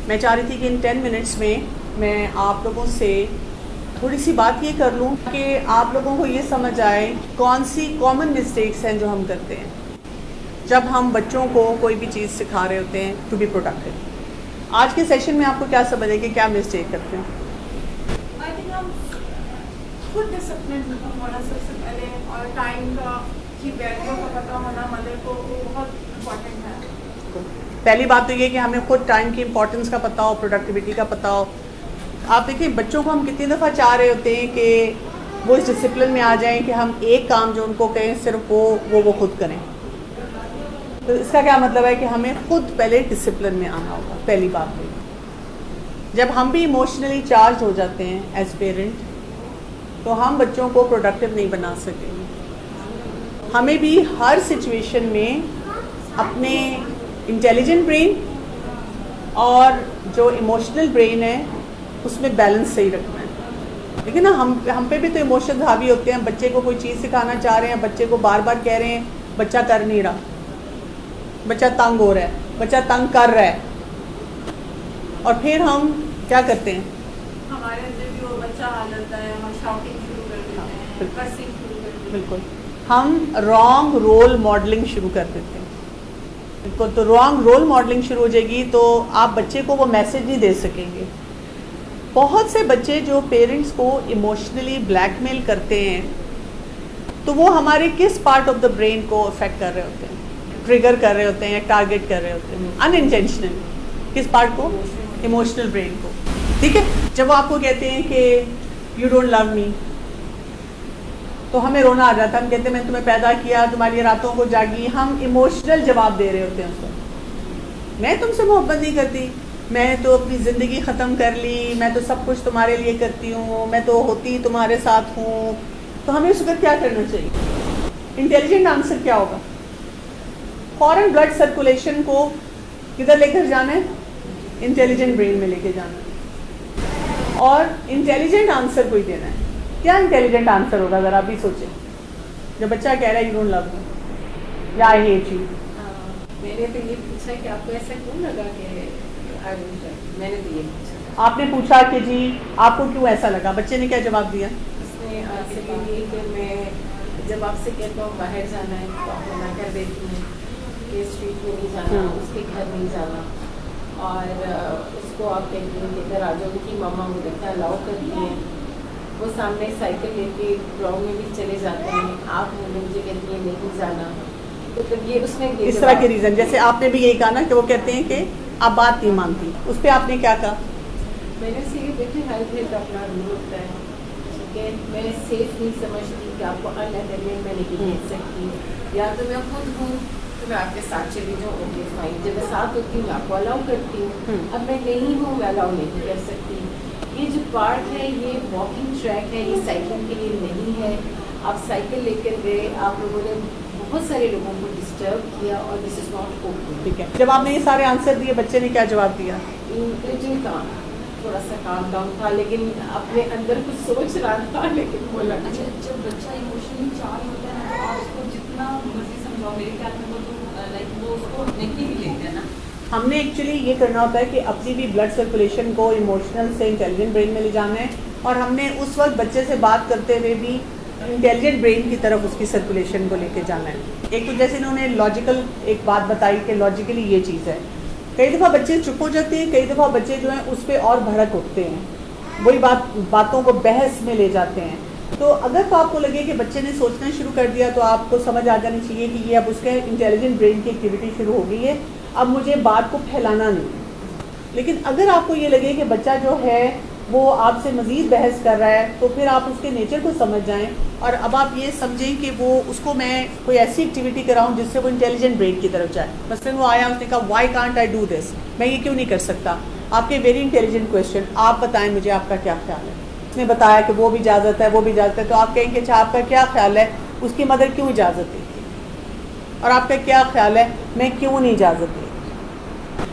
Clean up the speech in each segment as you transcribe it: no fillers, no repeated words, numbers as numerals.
मैं चाह रही थी कि इन 10 मिनट्स में मैं आप लोगों से थोड़ी सी बात ये कर लूँ कि आप लोगों को ये समझ आए कौन सी कॉमन मिस्टेक्स हैं जो हम करते हैं जब हम बच्चों को कोई भी चीज़ सिखा रहे होते हैं टू बी प्रोडक्टिव। आज के सेशन में आपको क्या समझ है कि क्या मिस्टेक करते हैं? आई थिंक हम खुद डिसिप्लिन होना सबसे पहले, और टाइम का की वैल्यू का पता होना मदर को वो बहुत इम्पोर्टेंट है। पहली बात तो ये कि हमें खुद टाइम की इम्पोर्टेंस का पता हो, प्रोडक्टिविटी का पता हो। आप देखिए बच्चों को हम कितनी दफ़ा चाह रहे होते हैं कि वो इस डिसिप्लिन में आ जाएं कि हम एक काम जो उनको कहें सिर्फ वो खुद करें। तो इसका क्या मतलब है कि हमें खुद पहले डिसिप्लिन में आना होगा। पहली बात तो जब हम भी इमोशनली चार्ज हो जाते हैं एज पेरेंट तो हम बच्चों को प्रोडक्टिव नहीं बना सकेंगे। हमें भी हर सिचुएशन में अपने इंटेलिजेंट ब्रेन और जो इमोशनल ब्रेन है उसमें बैलेंस सही रखना है। लेकिन ना हम पे भी तो इमोशंस हावी होते हैं। बच्चे को कोई चीज़ सिखाना चाह रहे हैं, बच्चे को बार बार कह रहे हैं, बच्चा कर नहीं रहा, बच्चा तंग हो रहा है, बच्चा तंग कर रहा है, और फिर हम क्या करते हैं? हमारे अंदर भी वो बच्चा आ जाता है, हम शाउटिंग शुरू कर देते हैं, कर्सिंग शुरू कर देते हैं। बिल्कुल, हम रॉन्ग रोल मॉडलिंग शुरू कर देते हैं। बिल्कुल, तो रॉन्ग रोल मॉडलिंग शुरू हो जाएगी तो आप बच्चे को वो मैसेज नहीं दे सकेंगे। बहुत से बच्चे जो पेरेंट्स को इमोशनली ब्लैकमेल करते हैं तो वो हमारे किस पार्ट ऑफ द ब्रेन को अफेक्ट कर रहे होते हैं, ट्रिगर कर रहे होते हैं या टारगेट कर रहे होते हैं अनइंटेंशनली। किस पार्ट को? इमोशनल ब्रेन को। ठीक है, जब वो आपको कहते हैं कि यू डोंट लव मी तो हमें रोना आ जाता है। हम कहते हैं मैंने तुम्हें पैदा किया, तुम्हारी रातों को जागी। हम इमोशनल जवाब दे रहे होते हैं उसको। मैं तुमसे मोहब्बत नहीं करती, मैं तो अपनी ज़िंदगी ख़त्म कर ली, मैं तो सब कुछ तुम्हारे लिए करती हूँ, मैं तो होती तुम्हारे साथ हूँ। तो हमें उस वक्त क्या करना चाहिए? इंटेलिजेंट आंसर क्या होगा? फॉरेन ब्लड सर्कुलेशन को किधर लेकर जाना है? इंटेलिजेंट ब्रेन में लेके जाना है, और इंटेलिजेंट आंसर कोई देना है। क्या इंटेलिजेंट आंसर होगा ज़रा भी सोचें। जब बच्चा कह रहा है यू डोंट लव मी या आई हेट यू, मैंने तो ये पूछा कि आपको ऐसा क्यों लगा कि मैंने तो ये पूछा। आपने पूछा कि जी आपको क्यों ऐसा लगा, बच्चे ने क्या जवाब दिया? उसने आपसे ये कि मैं जब आपसे कहता हूँ बाहर जाना है तो आप मना कर देती हैं कि स्ट्रीट में नहीं जाना, उसके घर नहीं जाना, और उसको आप कहती हैं कि इधर आ जाओ। उनकी मामा उधर अलाउ करती हैं, वो सामने साइकिल लेके ग्राउंड में भी चले जाते हैं, आप मुझे कहती हैं नहीं जाना। तो ये उसने इस तरह के रीज़न, जैसे आपने भी यही कहा ना कि वो कहते हैं कि आप बात नहीं मानती, उस पर आपने क्या कहा? मैंने से देखिए हर घर का अपना रूल होता है, ठीक है। मैं सेफ नहीं समझती कि आपको अनअटेंडेड मैं नहीं भेज सकती, या तो मैं खुद हूँ तो मैं आपके साथ चली जाऊँ, ओके फाइन। जब मैं साथ होती हूँ मैं आपको अलाउ करती हूँ, अब मैं नहीं हूँ मैं अलाउ नहीं कर सकती। ये जो पार्क है ये वॉकिंग ट्रैक है, ये साइकिल के लिए नहीं है। आप साइकिल लेकर गए, आप लोगों ने बहुत सारे लोगों को डिस्टर्ब किया, और दिस इज नॉट ओके। ठीक है, जब आपने ये सारे आंसर दिए बच्चे ने क्या जवाब दिया? काम थोड़ा सा काम डाउन था, लेकिन अपने अंदर कुछ सोच रहा था, लेकिन बोला। अच्छा, जब बच्चा इमोशनली चार्ज होता है तो आप उसको जितना मर्जी समझाओ, मेरे ख्याल में वो तो लाइक वो उसको नहीं भी लेते हैं ना। हमने एक्चुअली ये करना होता है कि अपनी भी ब्लड सर्कुलेशन को इमोशनल से इंटेलिजेंट ब्रेन में ले जाना है, और हमने उस वक्त बच्चे से बात करते हुए भी इंटेलिजेंट ब्रेन की तरफ उसकी सर्कुलेशन को लेके जाना है। एक तो जैसे इन्होंने लॉजिकल एक बात बताई कि लॉजिकली ये चीज़ है। कई दफ़ा बच्चे चुप हो जाते हैं, कई दफ़ा बच्चे जो हैं उस पर और भड़क उठते हैं, वही बातों को बहस में ले जाते हैं। तो अगर तो आपको लगे कि बच्चे ने सोचना शुरू कर दिया तो आपको समझ आ जानी चाहिए कि ये अब उसके इंटेलिजेंट ब्रेन की एक्टिविटी शुरू हो गई है, अब मुझे बात को फैलाना नहीं। लेकिन अगर आपको ये लगे कि बच्चा जो है वो आपसे मज़ीद बहस कर रहा है तो फिर आप उसके नेचर को समझ जाएं, और अब आप ये समझें कि वो उसको मैं कोई ऐसी एक्टिविटी कराऊं जिससे वो इंटेलिजेंट ब्रेन की तरफ जाए। मसलन वो आया, उसने कहा why can't I do this, मैं ये क्यों नहीं कर सकता? आपके वेरी इंटेलिजेंट क्वेश्चन, आप बताएं मुझे आपका क्या ख्याल है। उसने बताया कि वो भी इजाज़त है, वो भी इजाज़त है, तो आप कहेंगे अच्छा आपका क्या ख्याल है, उसकी मदर क्यों इजाज़त देती, और आपका क्या ख्याल है मैं क्यों नहीं इजाज़त देती?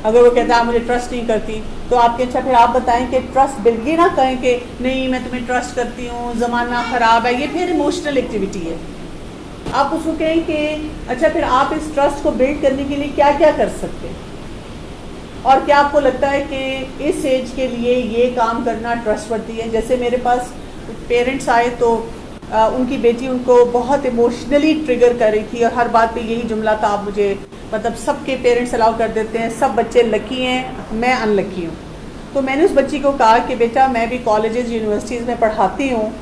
अगर वो कहता है मुझे ट्रस्ट नहीं करती तो आपके अच्छा फिर आप बताएं कि ट्रस्ट बिल्ड, ये ना कहें कि नहीं मैं तुम्हें ट्रस्ट करती हूँ, ज़माना ख़राब है, ये फिर इमोशनल एक्टिविटी है। आप उसको कहें कि अच्छा फिर आप इस ट्रस्ट को बिल्ड करने के लिए क्या क्या कर सकते हैं। और क्या आपको लगता है कि इस एज के लिए ये काम करना ट्रस्टवर्दी है? जैसे मेरे पास पेरेंट्स आए तो उनकी बेटी उनको बहुत इमोशनली ट्रिगर कर रही थी और हर बात पे यही जुमला था, आप मुझे मतलब सबके पेरेंट्स अलाउ कर देते हैं, सब बच्चे लकी हैं, मैं अनलकी हूँ। तो मैंने उस बच्ची को कहा कि बेटा मैं भी कॉलेजेस यूनिवर्सिटीज़ में पढ़ाती हूँ,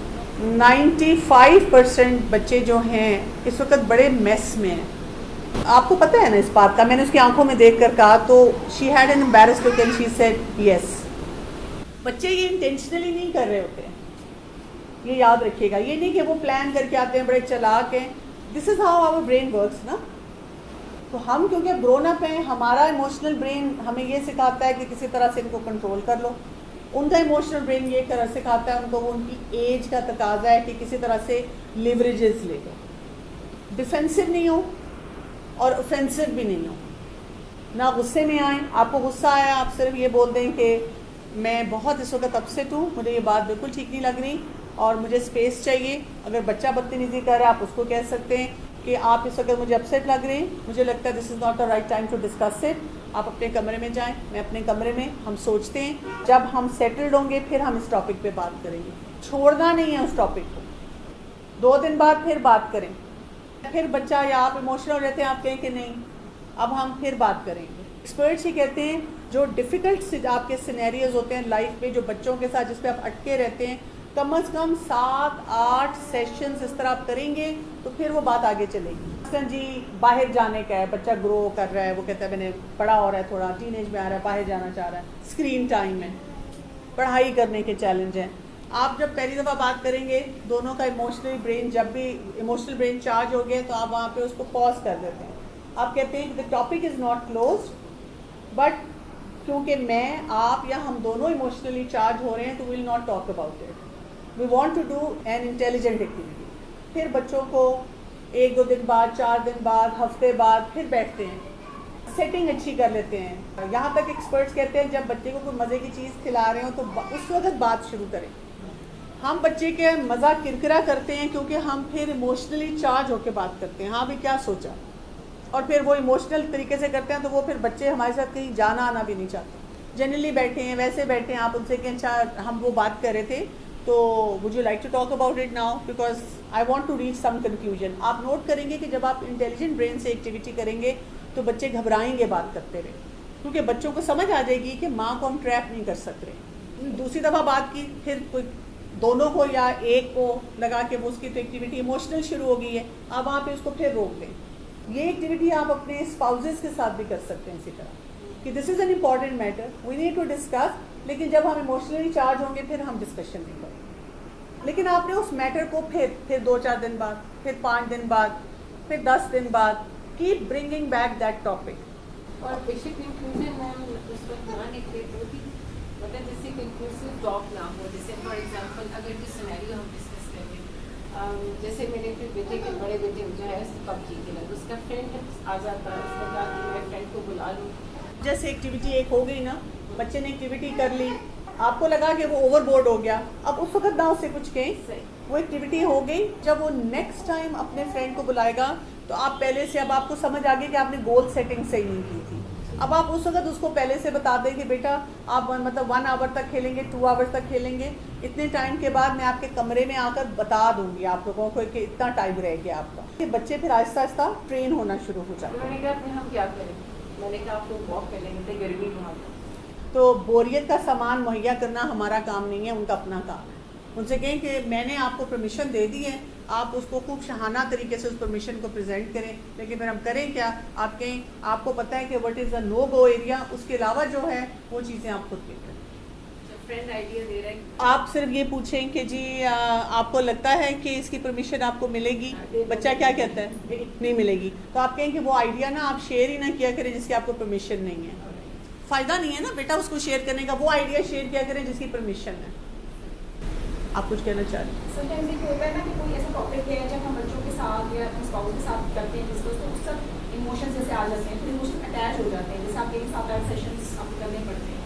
95% बच्चे जो हैं इस वक्त बड़े मेस में हैं। आपको पता है ना इस बात का? मैंने उसकी आंखों में देख कर कहा तो she had an embarrassed look and she said yes. बच्चे ये इंटेंशनली नहीं कर रहे होते हैं, ये याद रखिएगा। ये नहीं कि वो प्लान करके आते हैं, बड़े चालाक हैं। This is how our brain works ना। तो हम क्योंकि ग्रोन अप हैं, हमारा इमोशनल ब्रेन हमें ये सिखाता है कि किसी तरह से इनको कंट्रोल कर लो। उनका इमोशनल ब्रेन ये कर सिखाता है उनको, वो उनकी एज का तकाजा है कि किसी तरह से लिवरेजेस ले लो, डिफेंसिव नहीं हो और ऑफेंसिव भी नहीं हो, ना गुस्से में आए। आपको गुस्सा आया, आप सिर्फ ये बोल दें कि मैं बहुत इस वक्त अपसेट हूँ, मुझे ये बात बिल्कुल ठीक नहीं लग रही और मुझे स्पेस चाहिए। अगर बच्चा बदतमीजी कर रहा है आप उसको कह सकते हैं कि आप इस वक्त मुझे अपसेट लग रहे हैं, मुझे लगता है this is not the right time to discuss it. आप अपने कमरे में जाएं, मैं अपने कमरे में, हम सोचते हैं जब हम सेटल्ड होंगे फिर हम इस टॉपिक पे बात करेंगे। छोड़ना नहीं है उस टॉपिक को, 2 दिन बाद फिर बात करें। फिर बच्चा या आप इमोशनल हो जाते हैं, आप कहें कि नहीं अब हम फिर बात करेंगे। एक्सपर्ट्स ही कहते हैं जो डिफ़िकल्ट आपके सिनेरियोज होते हैं लाइफ में, जो बच्चों के साथ जिस पे आप अटके रहते हैं, कम से कम 7-8 सेशंस इस तरह आप करेंगे तो फिर वो बात आगे चलेगी। जी बाहर जाने का है, बच्चा ग्रो कर रहा है, वो कहता है मैंने बड़ा हो रहा है, थोड़ा टीनेज में आ रहा है, बाहर जाना चाह रहा है, स्क्रीन टाइम है, पढ़ाई करने के चैलेंज हैं। आप जब पहली दफ़ा बात करेंगे दोनों का इमोशनल ब्रेन, जब भी इमोशनल ब्रेन चार्ज हो गया तो आप वहाँ पे उसको पॉज कर देते हैं। आप कहते हैं the topic is not close, but क्योंकि मैं आप या हम दोनों इमोशनली चार्ज हो रहे हैं तो will not talk about it, we want to do an intelligent activity. फिर बच्चों को 1-2 दिन बाद, 4 दिन बाद, हफ्ते बाद फिर बैठते हैं, सेटिंग अच्छी कर लेते हैं। यहाँ तक एक्सपर्ट्स कहते हैं जब बच्चे को कोई मज़े की चीज़ खिला रहे हो तो उस वक्त बात शुरू करें। हम बच्चे के मज़ा किरकिरा करते हैं क्योंकि हम फिर इमोशनली चार्ज होकर बात करते हैं, हाँ भी क्या सोचा, और फिर वो इमोशनल तरीके से करते हैं तो वो फिर बच्चे हमारे साथ कहीं जाना आना भी नहीं चाहते। जनरली बैठे हैं, वैसे बैठे हैं, आप उनसे कि अच्छा हम वो बात कर रहे थे तो would you like to talk about it now because I want to reach some conclusion. आप नोट करेंगे कि जब आप इंटेलिजेंट ब्रेन से एक्टिविटी करेंगे तो बच्चे घबराएंगे बात करते रहे, क्योंकि बच्चों को समझ आ जाएगी कि माँ को हम ट्रैप नहीं कर सकते। दूसरी दफ़ा बात की, फिर कोई दोनों को या एक को लगा के वो उसकी तो एक्टिविटी इमोशनल शुरू हो गई है, आप वहाँ पे उसको फिर रोक दें। ये एक्टिविटी आप अपने स्पाउसेस के साथ भी कर सकते हैं इसी तरह कि this is an important matter, we need to discuss. लेकिन जब हम इमोशनली चार्ज होंगे फिर हम डिस्कशन नहीं करेंगे। लेकिन आपने उस मैटर को फिर 2-4 दिन बाद, फिर 5 दिन बाद, फिर 10 दिन बाद keep bringing back that topic. और बेसिक कंक्लूजन मैम उस वक्त ना निकले तो भी मतलब जैसे कंक्लूसिव टॉक ना हो। जैसे फॉर एग्जांपल अगर जो सिनेरियो हम डिस्कस कर रहे हैं, जैसे मेरे फिर बेटे के बड़े बेटे जो है पबजी खेला, तो उसका फ्रेंड आ जाता है, उसने कहा कि मैं फ्रेंड को बुला लूँ। जैसे एक्टिविटी एक हो गई ना, बच्चे ने एक्टिविटी कर ली, आपको लगा कि वो ओवरबोर्ड हो गया, अब उस वक्त ना उससे कुछ कहें, वो एक्टिविटी हो गई। जब वो नेक्स्ट टाइम अपने फ्रेंड को बुलाएगा तो आप पहले से, अब आपको समझ आ गई कि आपने गोल सेटिंग सही नहीं की थी, अब आप उस वक्त उसको पहले से बता दें कि बेटा आप मतलब 1 आवर तक खेलेंगे, 2 आवर्स तक खेलेंगे, इतने टाइम के बाद मैं आपके कमरे में आकर बता दूंगी आप लोगों को कि इतना टाइम रह गया आपका। ये बच्चे फिर आहिस्ता आहिस्ता ट्रेन होना शुरू हो जाते हैं। उन्होंने कहा फिर हम क्या करें, मैंने कहा आप लोग वॉक कर लेंगे, गर्मी बहुत। तो बोरियत का सामान मुहैया करना हमारा काम नहीं है, उनका अपना काम है। उनसे कहें कि मैंने आपको परमिशन दे दी है, आप उसको खूब शहाना तरीके से उस परमिशन को प्रेजेंट करें, लेकिन फिर हम करें क्या, आप कहें आपको पता है कि what is the no go area, उसके अलावा जो है वो चीज़ें आप खुद करें। फ्रेंड आइडिया दे रहा है, आप सिर्फ ये पूछें कि जी आपको लगता है कि इसकी परमिशन आपको मिलेगी, बच्चा क्या कहता है नहीं मिलेगी, तो आप कहें कि वो आइडिया ना आप शेयर ही ना किया करें जिसकी आपको परमिशन नहीं है। फ़ायदा नहीं है ना बेटा उसको शेयर करने का, वो आइडिया शेयर किया करें जिसकी परमिशन है। आप कुछ कहना चाह रहे हैं? समटाइम्स ये होता है ना कि कोई ऐसा टॉपिक है जब हम बच्चों के साथ या अपने स्पाउस के साथ करते हैं डिस्कस, तो उस सब इमोशंस जैसे आ जाते हैं, फिर इमोशन अटैच हो जाते हैं, जैसे आपके 7-8 सेशंस आपको करने पड़ते हैं।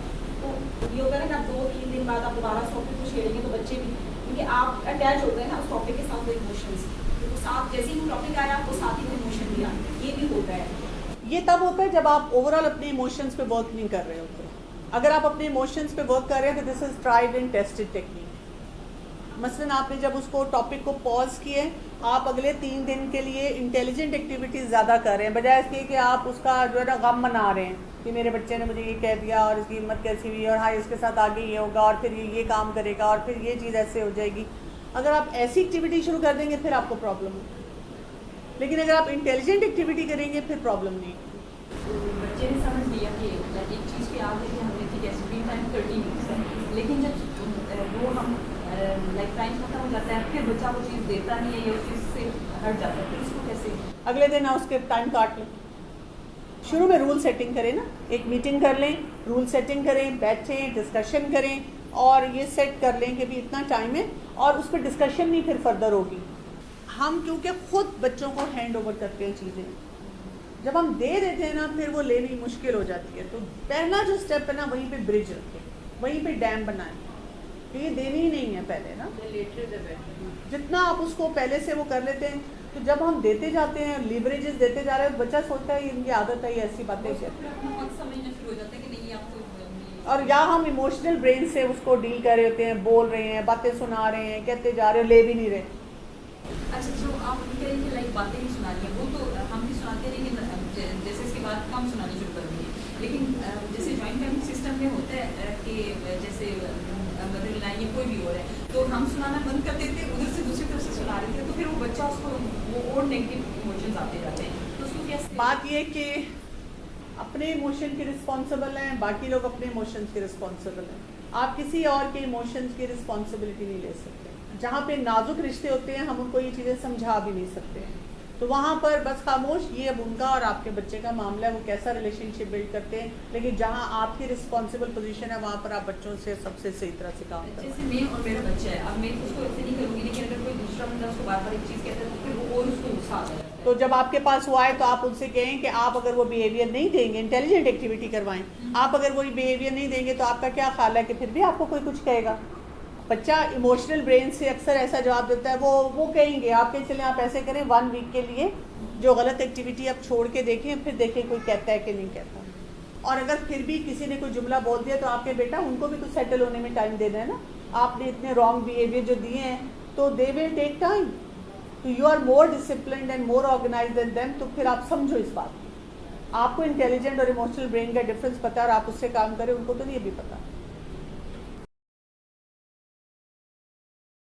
तो ये होता है ना कि आप 2-3 दिन बाद आप दोबारा उस टॉपिक को छेड़ेंगे तो बच्चे भी, क्योंकि आप अटैच हो गए ना उस टॉपिक के साथ, वो इमोशंस तो साथ, जैसे ही वो टॉपिक आया आपको साथ ही वो इमोशन भी आते हैं, ये भी होता है। ये तब होता है जब आप ओवरऑल अपने इमोशंस पे वर्क नहीं कर रहे होते। अगर आप अपने इमोशंस पे वर्क कर रहे हैं तो this is tried and tested technique. मसलन आपने जब उसको टॉपिक को पॉज किए, आप अगले 3 दिन के लिए इंटेलिजेंट एक्टिविटीज़ ज़्यादा कर रहे हैं, बजाय इसके कि आप उसका जो है ना गम मना रहे हैं कि मेरे बच्चे ने मुझे ये कह दिया और इसकी हिम्मत कैसी हुई और हाँ इसके साथ आगे ये होगा और फिर ये काम करेगा और फिर ये चीज़ ऐसे हो जाएगी। अगर आप ऐसी एक्टिविटी शुरू कर देंगे फिर आपको प्रॉब्लम होगी, लेकिन अगर आप इंटेलिजेंट एक्टिविटी करेंगे फिर प्रॉब्लम नहीं होगी। बच्चे ने समझ लिया कि एक चीज़ पे याद है कि हमने ठीक है स्क्रीन टाइम 30 मिनट्स है, लेकिन जब वो हम लाइक टाइम खत्म हो जाता है फिर बच्चा वो चीज़ देता नहीं है या उस चीज़ से हट जाता है, फिर उसको कैसे अगले दिन ना उसके टाइम काट लें। शुरू में रूल सेटिंग करें ना, एक मीटिंग कर लें, रूल सेटिंग करें, बैठें, डिस्कशन करें और ये सेट कर लें कि भी इतना टाइम है और उस पर डिस्कशन नहीं फिर फर्दर होगी। हम क्योंकि खुद बच्चों को हैंड ओवर करते हैं चीज़ें, जब हम दे देते हैं ना फिर वो लेनी मुश्किल हो जाती है। तो पहला जो स्टेप है ना वहीं पे ब्रिज रखें, वहीं पे डैम बनाएं। तो ये देनी ही नहीं है पहले ना, जितना आप उसको पहले से वो कर लेते हैं तो जब हम देते जाते हैं लीवरेजेस देते जा रहे हैं, बच्चा सोचता है इनकी आदत है ये ऐसी बातें फिर अपना खुद समझना शुरू हो जाता है कि नहीं आपको और या हम इमोशनल ब्रेन से उसको डील कर रहे होते हैं, बोल रहे हैं, बातें सुना रहे हैं, कहते जा रहे हो, ले भी नहीं रहे। अच्छा जो आप कह रही हैं लाइक बातें नहीं सुना रही हैं, वो तो हम भी सुनाते हैं लेकिन जैसे इसके बाद कम सुनानी शुरू कर देंगे, लेकिन जैसे जॉइंट फैमिली सिस्टम में होता है कि जैसे मदर इन या कोई भी हो रहा है तो हम सुनाना बंद कर देते हैं, उधर से दूसरी तरफ से सुना रहे थे तो फिर वो बच्चा उसको वो और नेगेटिव इमोशंस आते जाते हैं, तो उसको कैसे बात ये कि अपने इमोशन के रिस्पॉन्सिबल हैं, बाकी लोग अपने इमोशंस के रिस्पॉन्सिबल हैं। आप किसी और के इमोशंस की रिस्पॉन्सिबिलिटी नहीं ले सकते। जहाँ पे नाजुक रिश्ते होते हैं हम उनको ये चीज़ें समझा भी नहीं सकते, तो वहाँ पर बस खामोश, ये अब उनका और आपके बच्चे का मामला है, वो कैसा रिलेशनशिप बिल्ड करते हैं। लेकिन जहाँ आपकी रिस्पॉन्सिबल पोजीशन है वहाँ पर आप बच्चों से सबसे सही तरह से काम करें। जैसे मैं और मेरा बच्चा है, अब मैं उसको ऐसे नहीं करूँगी, लेकिन अगर कोई दूसरा बंदा उसको बार बार एक चीज़ कहता है तो फिर वो और उसको गुस्सा आता है। तो जब आपके पास वो आए तो आप उनसे कहें कि आप अगर वो बिहेवियर नहीं देंगे, इंटेलिजेंट एक्टिविटी करवाएं। आप अगर वो बिहेवियर नहीं देंगे तो आपका क्या ख्याल है कि फिर भी आपको कोई कुछ कहेगा? बच्चा इमोशनल ब्रेन से अक्सर ऐसा जवाब देता है, वो कहेंगे आप कहें चलें आप ऐसे करें 1 वीक के लिए जो गलत एक्टिविटी आप छोड़ के देखें, फिर देखें कोई कहता है कि नहीं कहता। और अगर फिर भी किसी ने कोई जुमला बोल दिया तो आपके बेटा उनको भी तो सेटल होने में टाइम देना है ना। आपने इतने रॉन्ग बिहेवियर जो दिए हैं तो दे विल टेक टाइम, तो you are more disciplined and more organised than them. तो फिर आप समझो इस बात, आपको इंटेलिजेंट और इमोशनल ब्रेन का डिफरेंस पता है और आप उससे काम करें, उनको तो नहीं अभी पता।